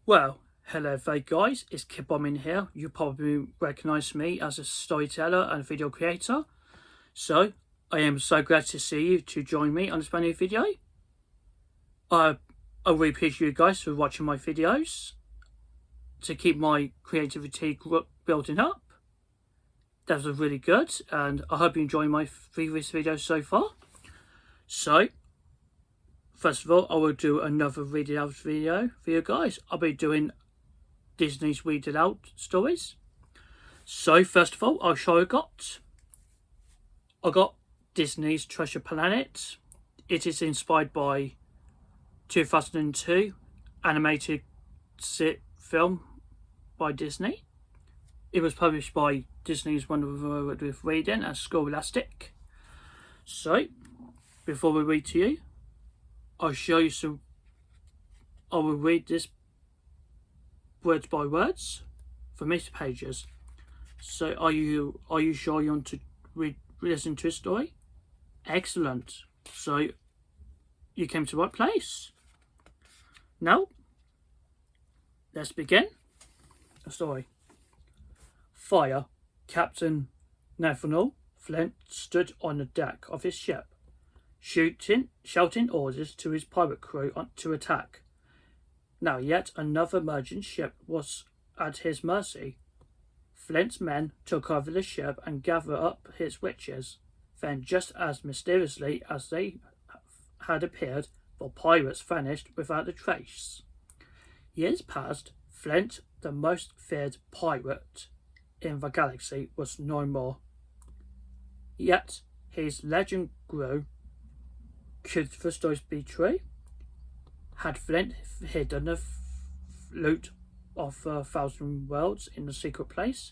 Well, hello there guys, it's Boardman here. You probably recognise me as a storyteller and video creator. So, I am so glad to see you to join me on this brand new video. I really appreciate you guys for watching my videos to keep my creativity building up. That was really good, and I hope you enjoyed my previous videos so far. So, first of all, I will do another reading out video for you guys. I'll be doing Disney's Read It Out stories. So, first of all, I'll show I got Disney's Treasure Planet. It is inspired by 2002 animated film by Disney. It was published by Disney's Wonderful World of Reading and Scholastic. So, before we read to you, I'll show you some. I will read this words by words from each pages. So, are you sure you want to listen to a story? Excellent. So, you came to the right place. Now, let's begin the story. Fire. Captain Nathaniel Flint stood on the deck of his ship, shouting orders to his pirate crew to attack. Now yet another merchant ship was at his mercy. Flint's men took over the ship and gathered up his riches. Then, just as mysteriously as they had appeared, the pirates vanished without a trace. Years passed. Flint, the most feared pirate in the galaxy, was no more. Yet his legend grew. Could the stories be true? Had Flint hidden the loot of 1,000 worlds in a secret place?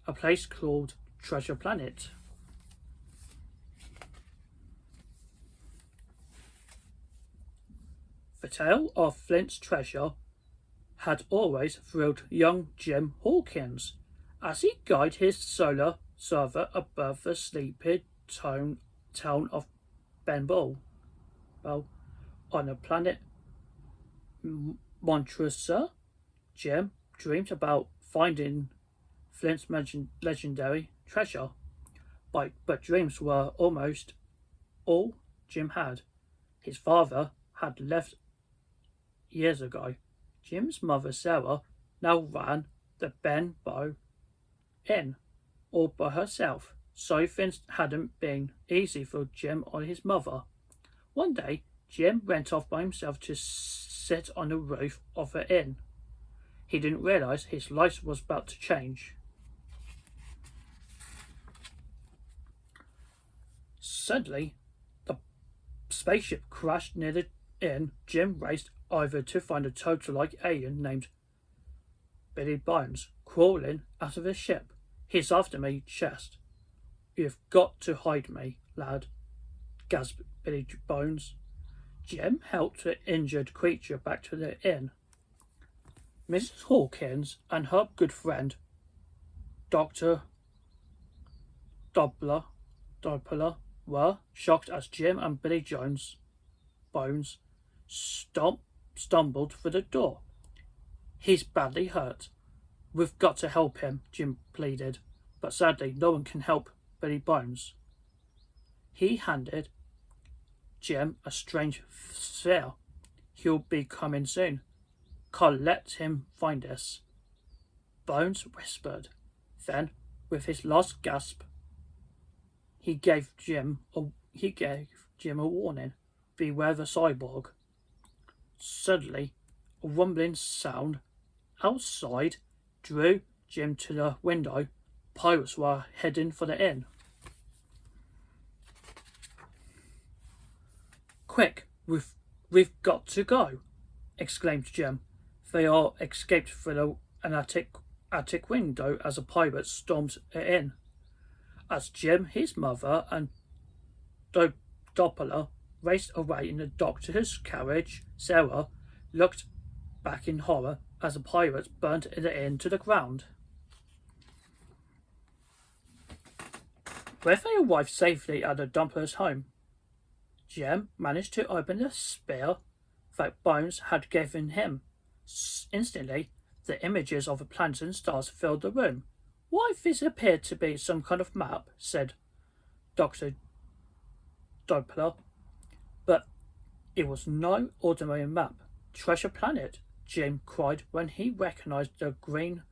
A place called Treasure Planet. The tale of Flint's treasure had always thrilled young Jim Hawkins as he guided his solar server above the sleepy town of Benball. On the planet Montresa, Jim dreamed about finding Flint's legendary treasure, but dreams were almost all Jim had. His father had left years ago. Jim's mother, Sarah, now ran the Benbow Inn all by herself, so things hadn't been easy for Jim or his mother. One day, Jim went off by himself to sit on the roof of the inn. He didn't realise his life was about to change. Suddenly, the spaceship crashed near the inn. Jim raced over to find a total-like alien named Billy Bones crawling out of the ship. "He's after me," chest. "You've got to hide me, lad," gasped Billy Bones. Jim helped the injured creature back to the inn. Mrs. Hawkins and her good friend, Dr. Doppler, were shocked as Jim and Billy Bones stumbled through the door. "He's badly hurt. We've got to help him," Jim pleaded, but sadly no one can help Billy Bones. He handed Jim a strange sphere. "He'll be coming soon. Can't let him find us," Bones whispered. Then, with his last gasp, he gave Jim a warning. "Beware the cyborg." Suddenly, a rumbling sound outside drew Jim to the window. Pirates were heading for the inn. "Quick, we've got to go!" exclaimed Jim. They all escaped through an attic window as the pirates stormed the inn. As Jim, his mother, and Doppler raced away in the doctor's carriage, Sarah looked back in horror as the pirates burnt the inn to the ground. Where they arrived safely at the Doppler's home, Jim managed to open the spear that Bones had given him. Instantly, the images of the planets and stars filled the room. "Why, this appeared to be some kind of map," said Dr. Doppler. But it was no ordinary map. "Treasure Planet," Jim cried when he recognized the green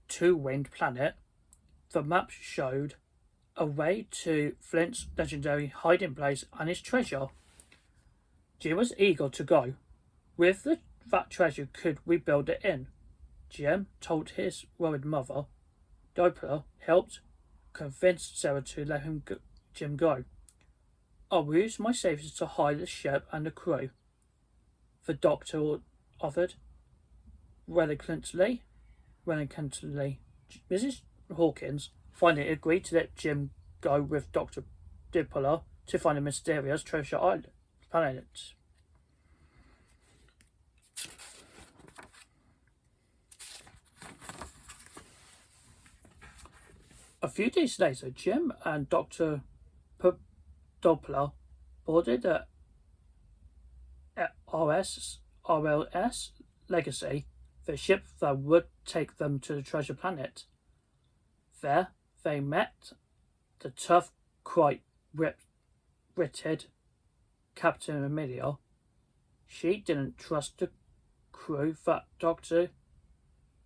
two-winged planet. The map showed a way to Flint's legendary hiding place and his treasure. Jim was eager to go. With that treasure could we build it in? Jim told his worried mother. Doppler helped convince Sarah to let Jim go. "I'll use my savings to hire the ship and the crew," the doctor offered. Reluctantly, Mrs. Hawkins finally agreed to let Jim go with Dr. Doppler to find a mysterious treasure island planet. A few days later, Jim and Dr. Doppler boarded the RLS Legacy, the ship that would take them to the treasure planet. There they met the tough, quite witted Captain Amelia. She didn't trust the crew that Dr.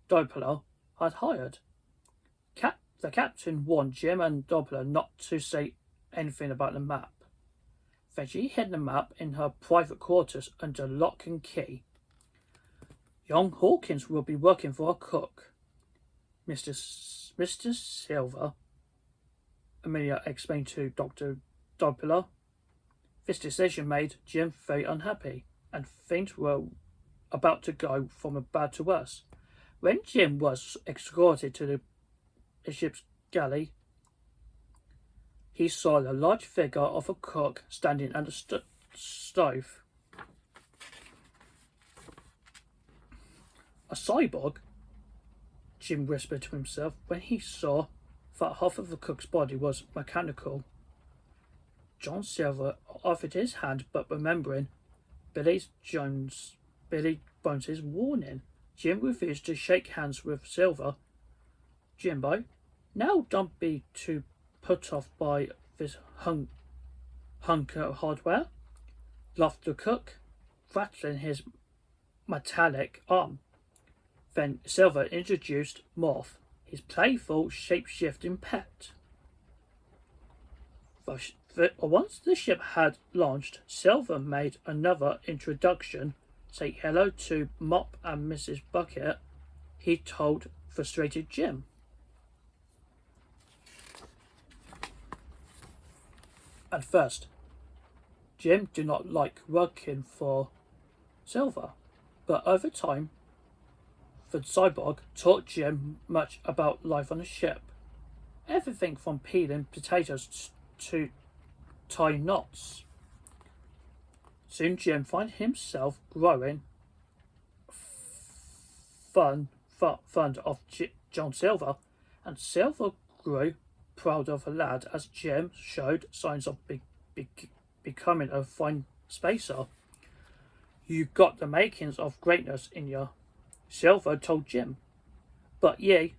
Doppler had hired. The captain warned Jim and Doppler not to say anything about the map. Then she hid the map in her private quarters under lock and key. "Young Hawkins will be working for a cook, Mr. Silver," Amelia explained to Dr. Doppler. This decision made Jim very unhappy, and things were about to go from bad to worse. When Jim was escorted to the ship's galley, he saw the large figure of a cook standing at the stove. "A cyborg?" Jim whispered to himself when he saw that half of the cook's body was mechanical. John Silver offered his hand, but remembering Billy Bones' warning, Jim refused to shake hands with Silver. "Jimbo, now don't be too put off by this hunk of hardware," laughed the cook, rattling his metallic arm. Then Silver introduced Morph, his playful shape-shifting pet. Once the ship had launched, Silver made another introduction. "Say hello to Mop and Mrs. Bucket," he told frustrated Jim. At first, Jim did not like working for Silver, but over time, the cyborg taught Jim much about life on a ship. Everything from peeling potatoes to tying knots. Soon Jim found himself growing fond of John Silver, and Silver grew proud of the lad as Jim showed signs of becoming a fine spacer. "You got the makings of greatness in you," Silver told Jim. But yeah,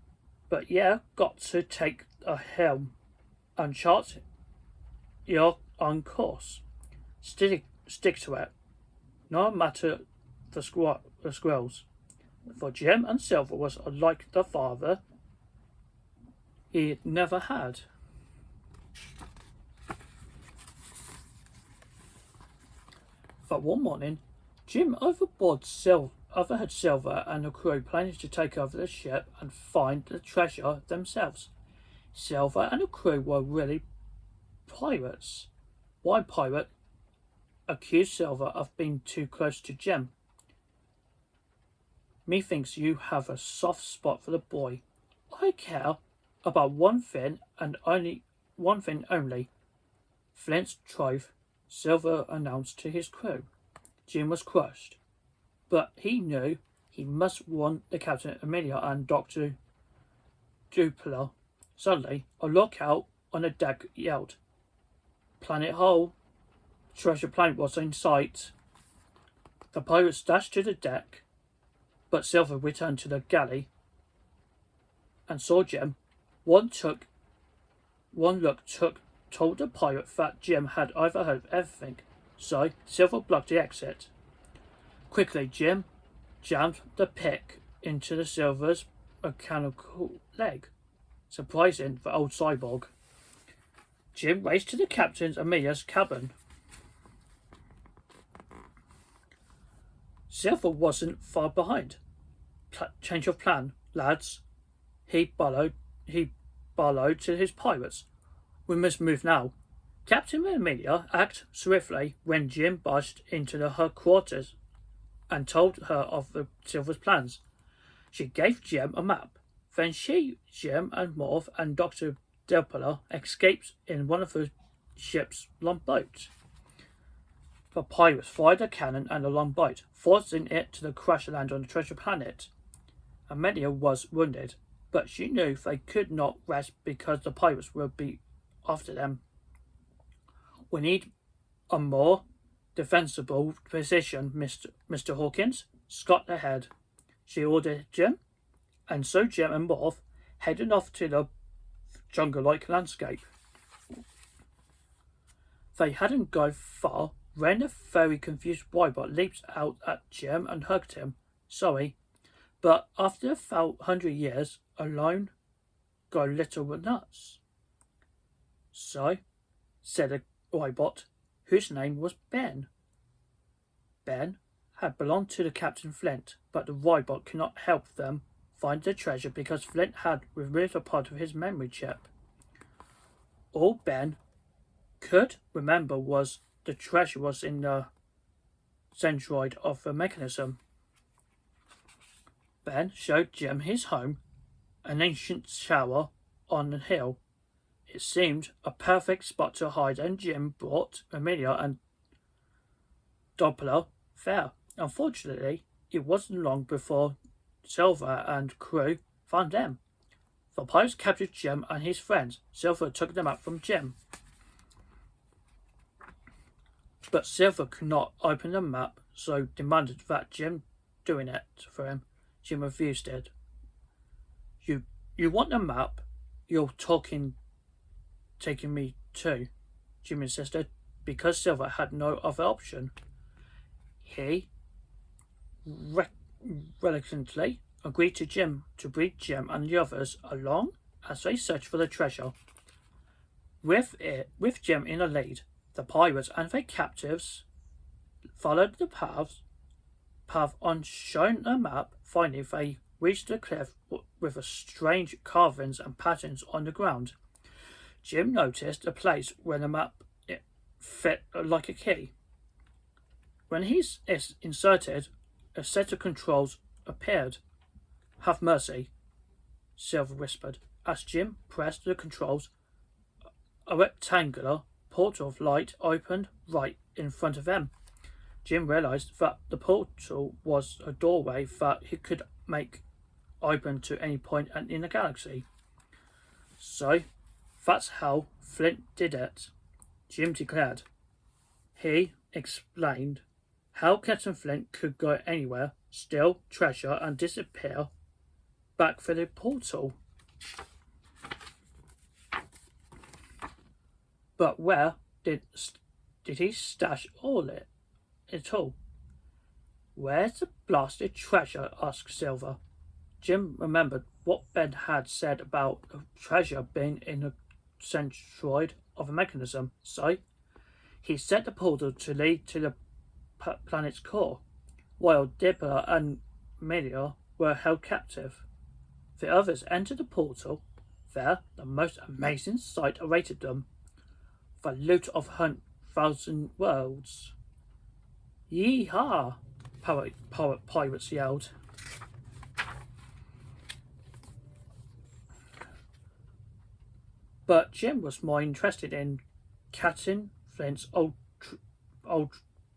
got to take a helm and chart your own course. Stick to it, no matter the squirrels." For Jim and Silver was like the father he never had. But one morning, Jim overheard Silver and the crew planning to take over the ship and find the treasure themselves. Silver and the crew were really pirates. One pirate accused Silver of being too close to Jim. "Methinks you have a soft spot for the boy. I care about one thing and one thing only, Flint's trove," Silver announced to his crew. Jim was crushed, but he knew he must warn the captain, Amelia, and Dr. Doppler. Suddenly, a lookout on the deck yelled, "Planet Hull! Treasure planet was in sight." The pirates dashed to the deck, but Silver returned to the galley and saw Jim. One look told the pirate that Jim had overheard everything, so Silver blocked the exit. Quickly, Jim jammed the pick into the Silver's mechanical leg, surprising the old cyborg. Jim raced to the captain's Amelia's cabin. Silver wasn't far behind. Change of plan, lads. He bellowed to his pirates. We must move now. Captain Amelia acted swiftly when Jim barged into her quarters and told her of the Silver's plans. She gave Jim a map. Then Jim, and Morph and Dr. Delpiller escaped in one of the ship's longboats. The pirates fired a cannon and a longboat, forcing it to crash land on the treasure planet. Amelia was wounded, but she knew they could not rest because the pirates would be after them. We need a more defensible position, Mr. Hawkins. Scott ahead, she ordered Jim, and so Jim and Morph headed off to the jungle-like landscape. They hadn't gone far when a very confused robot leaped out at Jim and hugged him. Sorry, but after 100 years alone, go a little nuts. So, said a robot, whose name was Ben. Ben had belonged to the Captain Flint, but the robot could not help them find the treasure because Flint had removed a part of his memory chip. All Ben could remember was the treasure was in the centroid of the mechanism. Ben showed Jim his home, an ancient tower on the hill. It seemed a perfect spot to hide, and Jim brought Amelia and Doppler there. Unfortunately, it wasn't long before Silver and crew found them. The pirates captured Jim and his friends. Silver took them out from Jim. But Silver could not open the map, so demanded that Jim doing it for him. Jim refused it. You want a map? You're taking me to, Jim insisted, because Silver had no other option. He reluctantly agreed to bring Jim and the others along as they searched for the treasure. With Jim in the lead, the pirates and their captives followed the path on shown a map. Finally, they reached the cliff with a strange carvings and patterns on the ground. Jim noticed a place where the map fit like a key. When he's inserted, a set of controls appeared. Have mercy, Silver whispered. As Jim pressed the controls, a rectangular portal of light opened right in front of them. Jim realized that the portal was a doorway that he could make open to any point in the galaxy. So, that's how Flint did it, Jim declared. He explained how Captain Flint could go anywhere, steal treasure, and disappear back through the portal. But where did he stash it all? Where's the blasted treasure? Asked Silver. Jim remembered what Ben had said about the treasure being in the centroid of a mechanism, so he set the portal to lead to the planet's core, while Dipper and Amelia were held captive. The others entered the portal. There, the most amazing sight awaited them. The loot of 1,000 worlds. Yee-haw! Pirates yelled. But Jim was more interested in Captain Flint's old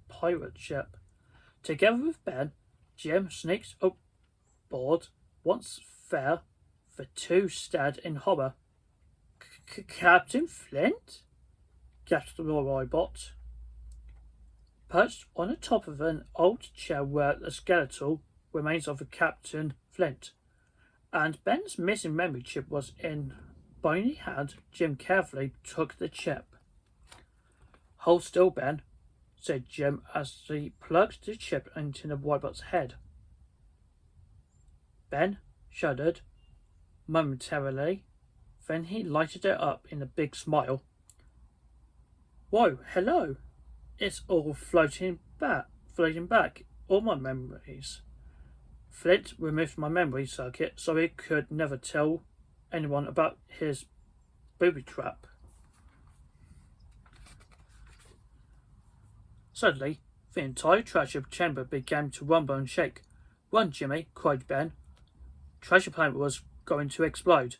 pirate ship. Together with Ben, Jim sneaked aboard. Once there, the two stared in horror. Captain Flint? Gasped the robot. Perched on the top of an old chair were the skeletal remains of Captain Flint, and Ben's missing memory chip was in bony hand. Jim carefully took the chip. "Hold still, Ben," said Jim as he plugged the chip into the robot's head. Ben shuddered momentarily, then he lighted it up in a big smile. "Whoa, hello! It's all floating back, all my memories." Flint removed my memory circuit so he could never tell anyone about his booby trap. Suddenly, the entire treasure chamber began to rumble and shake. "Run, Jimmy!" cried Ben. Treasure Planet was going to explode.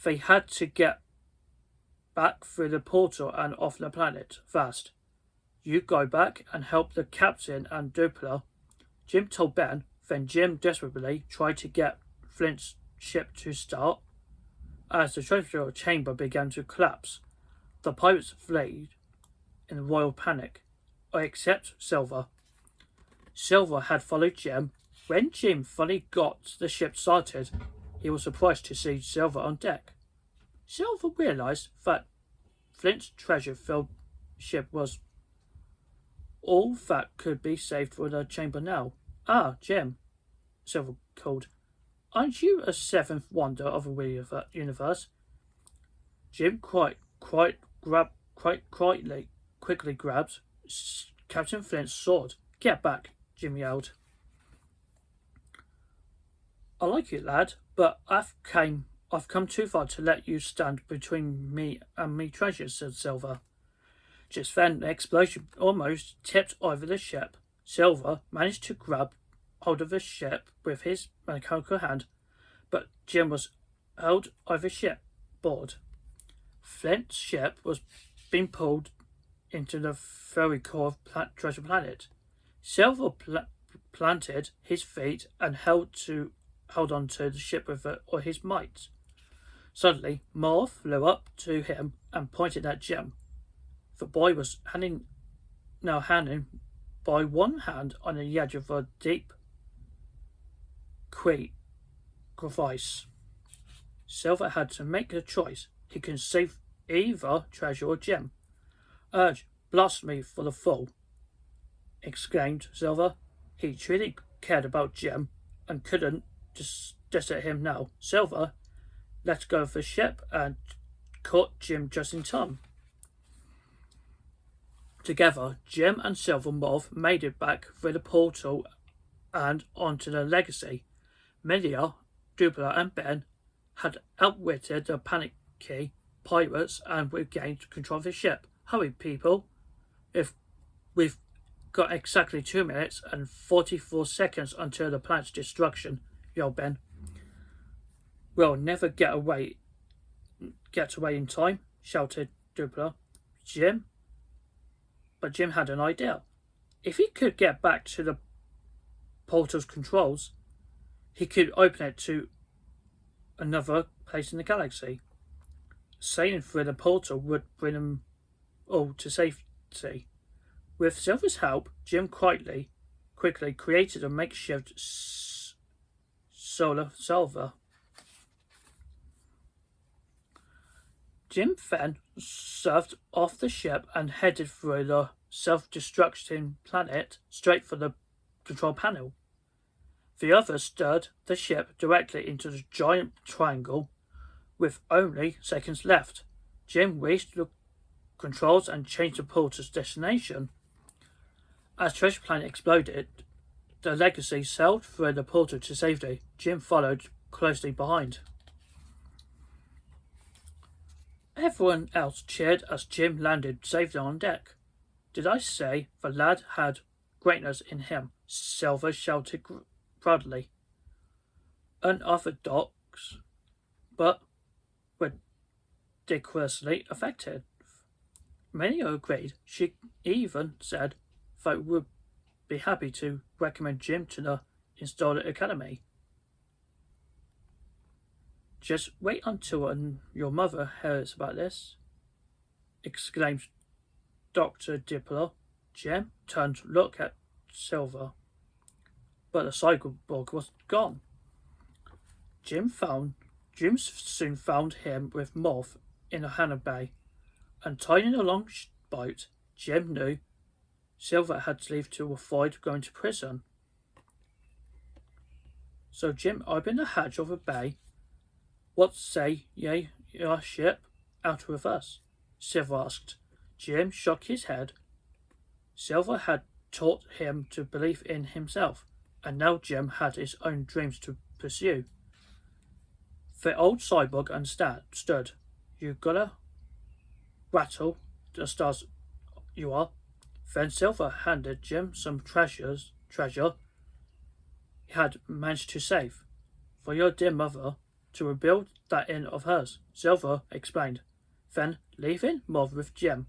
They had to get back through the portal and off the planet fast. "You go back and help the captain and Dupla," Jim told Ben. Then Jim desperately tried to get Flint's ship to start. As the treasure chamber began to collapse, the pirates fled in a royal panic, except Silver. Silver had followed Jim. When Jim finally got the ship started, he was surprised to see Silver on deck. Silver realized that Flint's treasure-filled ship was all that could be saved for the chamber now. "Ah, Jim," Silver called. "Aren't you a seventh wonder of the universe?" Jim quickly grabbed Captain Flint's sword. "Get back," Jim yelled. "I like you, lad, but I've come too far to let you stand between me and me treasures," said Silver. Just then, the explosion almost tipped over the ship. Silver managed to grab hold of the ship with his mechanical hand, but Jim was held over shipboard. Flint's ship was being pulled into the very core of Treasure Planet. Silver planted his feet and held on to the ship with all his might. Suddenly, Moore flew up to him and pointed at Jim. The boy was hanging by one hand on the edge of a deep crevice. Silver had to make a choice. He could save either treasure or Jim. "Blast me for the fool!" exclaimed Silver. He truly cared about Jim and couldn't just desert him now. Silver let go of the ship and caught Jim just in time. Together, Jim and Silver Morph made it back through the portal and onto the Legacy. Melia, Dupla, and Ben had outwitted the panicky pirates and regained control of the ship. "Hurry, people! If we've got exactly 2 minutes and 44 seconds until the planet's destruction," yelled Ben. "We'll never get away in time," shouted Dupla. But Jim had an idea. If he could get back to the portal's controls, he could open it to another place in the galaxy. Sailing through the portal would bring them all to safety. With Silver's help, Jim quickly created a makeshift solar salver. Jim then surfed off the ship and headed through the self-destructing planet straight for the control panel. The others steered the ship directly into the giant triangle. With only seconds left, Jim reached the controls and changed the portal's destination. As Treasure Planet exploded, the Legacy sailed through the portal to safety. Jim followed closely behind. Everyone else cheered as Jim landed safely on deck. "Did I say the lad had greatness in him?" Silver shouted proudly. Unorthodox, but ridiculously effective. Many agreed. She even said they would be happy to recommend Jim to the Installer Academy. "Just wait until your mother hears about this," exclaimed Dr. Diplo. Jim turned to look at Silver, but the cyborg was gone. Jim soon found him with Moth in a hangar bay, and tied in a long boat. Jim knew Silver had to leave to avoid going to prison. So Jim opened the hatch of the bay. What say ye, your ship out with us? Silver asked. Jim shook his head. Silver had taught him to believe in himself, and now Jim had his own dreams to pursue. The old cyborg understood. You gotta rattle the stars, you are. Then Silver handed Jim some treasure he had managed to save for your dear mother to rebuild that inn of hers, Silver explained. Then, leaving Moth with Jim,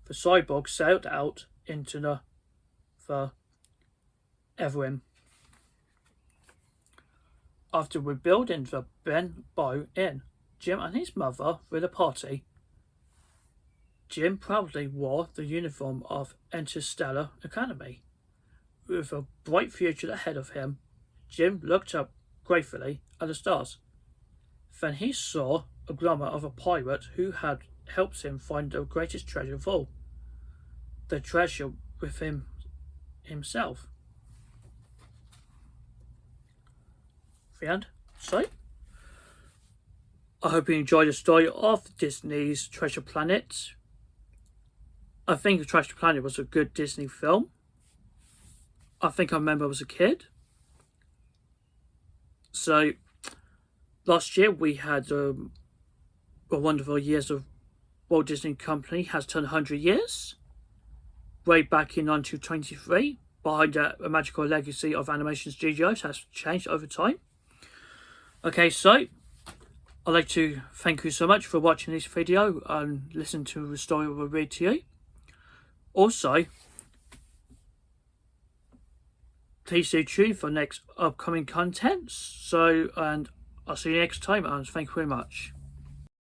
the cyborg sailed out into the Everin. After rebuilding the Ben Bow Inn, Jim and his mother threw the party. Jim proudly wore the uniform of Interstellar Academy. With a bright future ahead of him, Jim looked up gratefully at the stars. Then he saw a glimmer of a pirate who had helped him find the greatest treasure of all, the treasure within himself. The end. So, I hope you enjoyed the story of Disney's Treasure Planet. I think Treasure Planet was a good Disney film. I think I remember I was a kid. So, last year we had a wonderful years of Walt Disney Company has turned 100 years. Way back in 1923, behind that, a magical legacy of animation studios has changed over time. Okay, so I'd like to thank you so much for watching this video and listen to the story we'll read to you. Also, please stay tuned for next upcoming content. So, and I'll see you next time, and thank you very much.